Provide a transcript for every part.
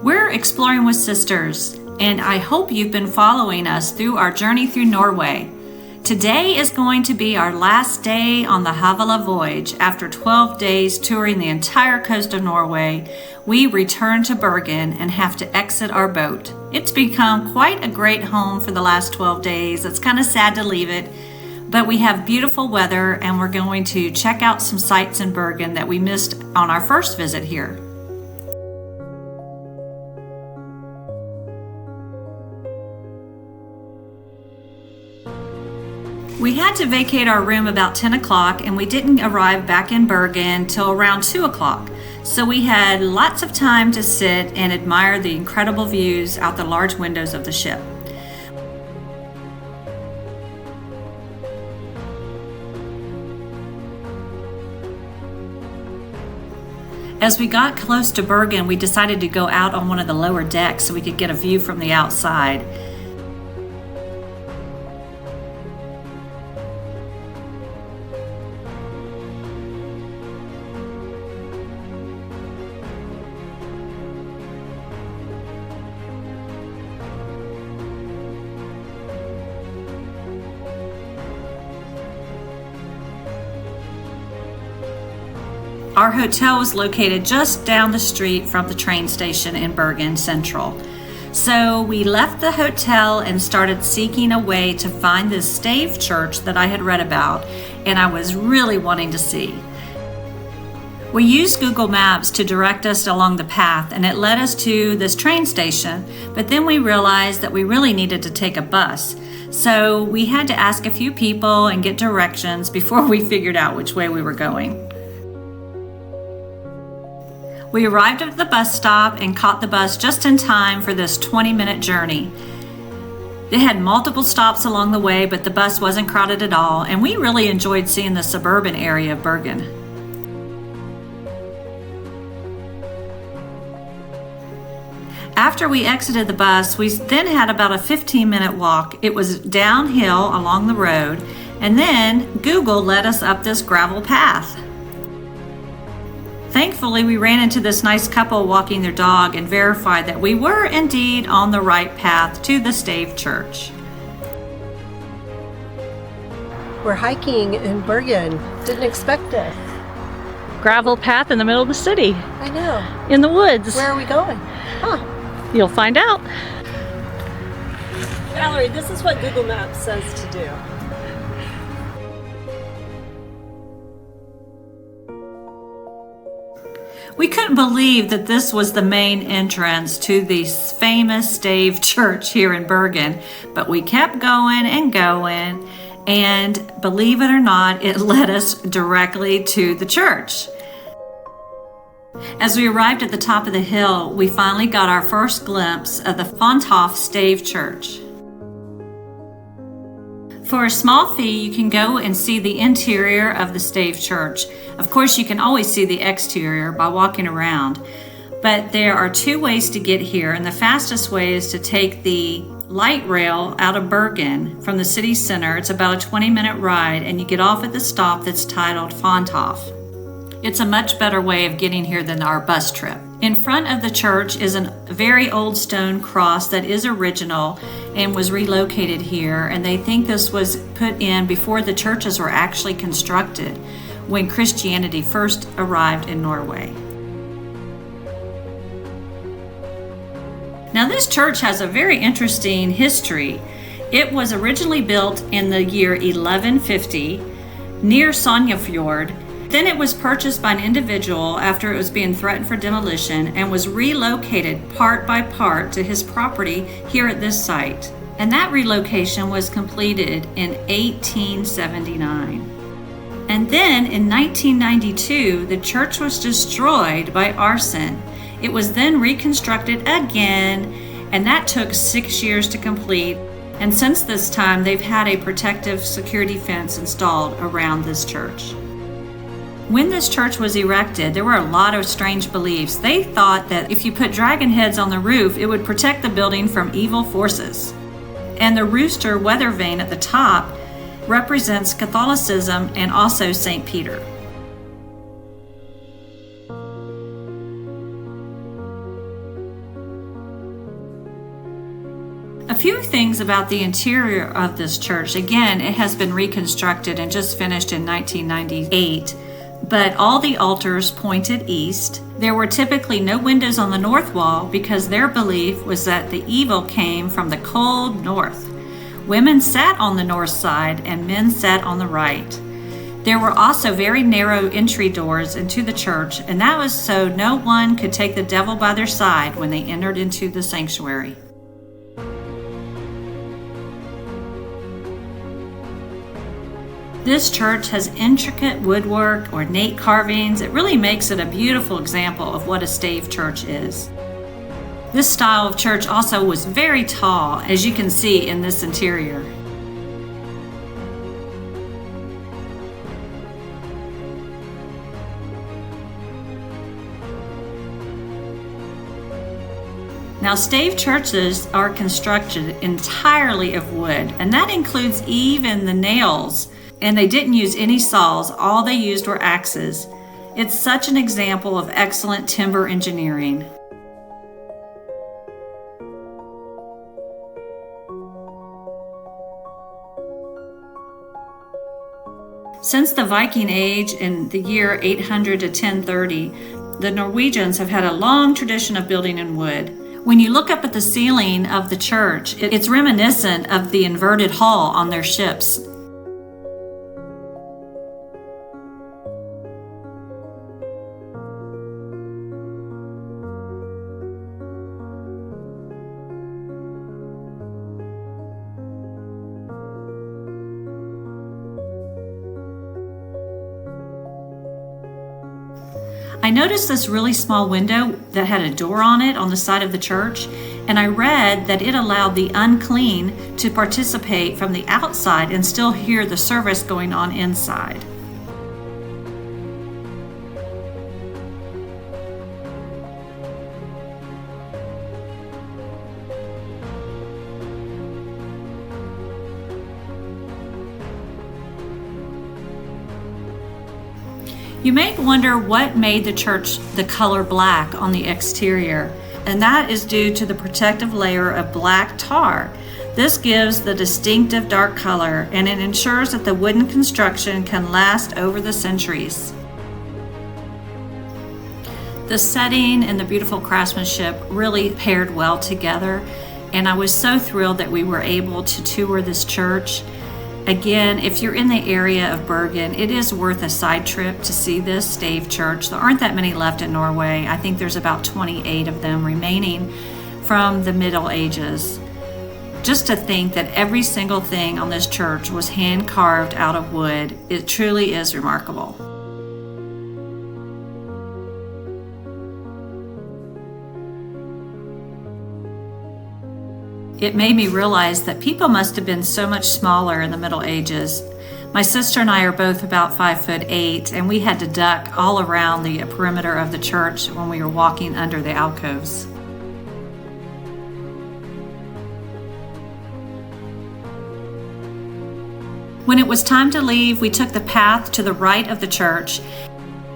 We're exploring with sisters, and I hope you've been following us through our journey through Norway. Today is going to be our last day on the Havala voyage. After 12 days touring the entire coast of Norway, we return to Bergen and have to exit our boat. It's become quite a great home for the last 12 days. It's kind of sad to leave it, but we have beautiful weather and we're going to check out some sights in Bergen that we missed on our first visit here. We had to vacate our room about 10 o'clock and we didn't arrive back in Bergen till around 2 o'clock. So we had lots of time to sit and admire the incredible views out the large windows of the ship. As we got close to Bergen, we decided to go out on one of the lower decks so we could get a view from the outside. Our hotel was located just down the street from the train station in Bergen Central. So we left the hotel and started seeking a way to find this Stave Church that I had read about and I was really wanting to see. We used Google Maps to direct us along the path and it led us to this train station, but then we realized that we really needed to take a bus. So we had to ask a few people and get directions before we figured out which way we were going. We arrived at the bus stop and caught the bus just in time for this 20-minute journey. They had multiple stops along the way, but the bus wasn't crowded at all, and we really enjoyed seeing the suburban area of Bergen. After we exited the bus, we then had about a 15-minute walk. It was downhill along the road, and then Google led us up this gravel path. Thankfully, we ran into this nice couple walking their dog and verified that we were indeed on the right path to the Stave Church. We're hiking in Bergen. Didn't expect this. Gravel path in the middle of the city. I know. In the woods. Where are we going? You'll find out. Valerie, this is what Google Maps says to do. We couldn't believe that this was the main entrance to the famous Stave Church here in Bergen, but we kept going and going, and believe it or not, it led us directly to the church. As we arrived at the top of the hill, we finally got our first glimpse of the Fantoft Stave Church. For a small fee, you can go and see the interior of the Stave Church. Of course, you can always see the exterior by walking around, but there are two ways to get here, and the fastest way is to take the light rail out of Bergen from the city center. It's about a 20-minute ride, and you get off at the stop that's titled Fantoft. It's a much better way of getting here than our bus trip. In front of the church is a very old stone cross that is original and was relocated here, and they think this was put in before the churches were actually constructed when Christianity first arrived in Norway. Now this church has a very interesting history. It was originally built in the year 1150 near Sognefjord. Then it was purchased by an individual after it was being threatened for demolition and was relocated part by part to his property here at this site. And that relocation was completed in 1879. And then in 1992, the church was destroyed by arson. It was then reconstructed again, and that took 6 years to complete. And since this time, they've had a protective security fence installed around this church. When this church was erected, there were a lot of strange beliefs. They thought that if you put dragon heads on the roof, it would protect the building from evil forces. And the rooster weather vane at the top represents Catholicism and also St. Peter. A few things about the interior of this church. Again, it has been reconstructed and just finished in 1998, but all the altars pointed east. There were typically no windows on the north wall because their belief was that the evil came from the cold north. Women sat on the north side and men sat on the right. There were also very narrow entry doors into the church, and that was so no one could take the devil by their side when they entered into the sanctuary. This church has intricate woodwork, ornate carvings. It really makes it a beautiful example of what a stave church is. This style of church also was very tall, as you can see in this interior. Now, stave churches are constructed entirely of wood, and that includes even the nails. And they didn't use any saws, all they used were axes. It's such an example of excellent timber engineering. Since the Viking Age in the year 800 to 1030, the Norwegians have had a long tradition of building in wood. When you look up at the ceiling of the church, it's reminiscent of the inverted hull on their ships. I noticed this really small window that had a door on it on the side of the church, and I read that it allowed the unclean to participate from the outside and still hear the service going on inside. You may wonder what made the church the color black on the exterior, and that is due to the protective layer of black tar. This gives the distinctive dark color, and it ensures that the wooden construction can last over the centuries. The setting and the beautiful craftsmanship really paired well together, and I was so thrilled that we were able to tour this church. Again, if you're in the area of Bergen, it is worth a side trip to see this stave church. There aren't that many left in Norway. I think there's about 28 of them remaining from the Middle Ages. Just to think that every single thing on this church was hand carved out of wood, it truly is remarkable. It made me realize that people must have been so much smaller in the Middle Ages. My sister and I are both about 5'8", and we had to duck all around the perimeter of the church when we were walking under the alcoves. When it was time to leave, we took the path to the right of the church.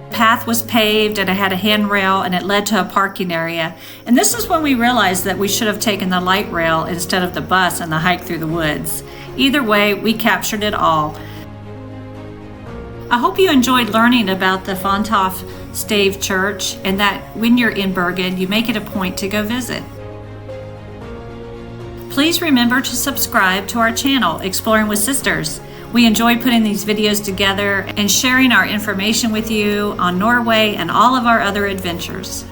The path was paved and it had a handrail and it led to a parking area. And this is when we realized that we should have taken the light rail instead of the bus and the hike through the woods. Either way, we captured it all. I hope you enjoyed learning about the Fantoft Stave Church and that when you're in Bergen, you make it a point to go visit. Please remember to subscribe to our channel, Exploring with Sisters. We enjoy putting these videos together and sharing our information with you on Norway and all of our other adventures.